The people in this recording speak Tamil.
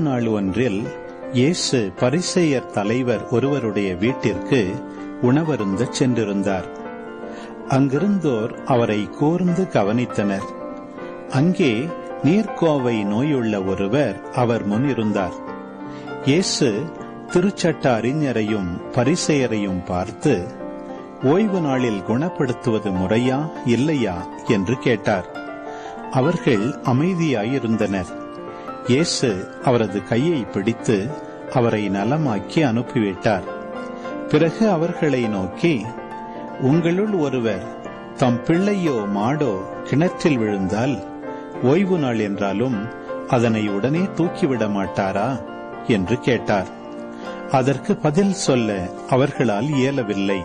நாள் ஒன்றில் இயேசு பரிசேயர் தலைவர் ஒருவருடைய வீட்டிற்கு உணவருந்தச் சென்றிருந்தார். அங்கிருந்தோர் அவரை கூர்ந்து கவனித்தனர். அங்கே நீர்க்கோவை நோயுள்ள ஒருவர் அவர் முன் இருந்தார். இயேசு திருச்சட்ட அறிஞரையும் பரிசேயரையும் பார்த்து, ஓய்வு நாளில் குணப்படுத்துவது முறையா இல்லையா என்று கேட்டார். அவர்கள் அமைதியாயிருந்தனர். இயேசு அவரது கையை பிடித்து அவரை நலமாக்கி அனுப்பிவிட்டார். பிறகு அவர்களை நோக்கி, உங்களுள் ஒருவர் தம் பிள்ளையோ மாடோ கிணற்றில் விழுந்தால் ஓய்வு நாள் என்றாலும் அதனை உடனே தூக்கிவிட மாட்டாரா என்று கேட்டார். அதற்கு பதில் சொல்ல அவர்களால் இயலவில்லை.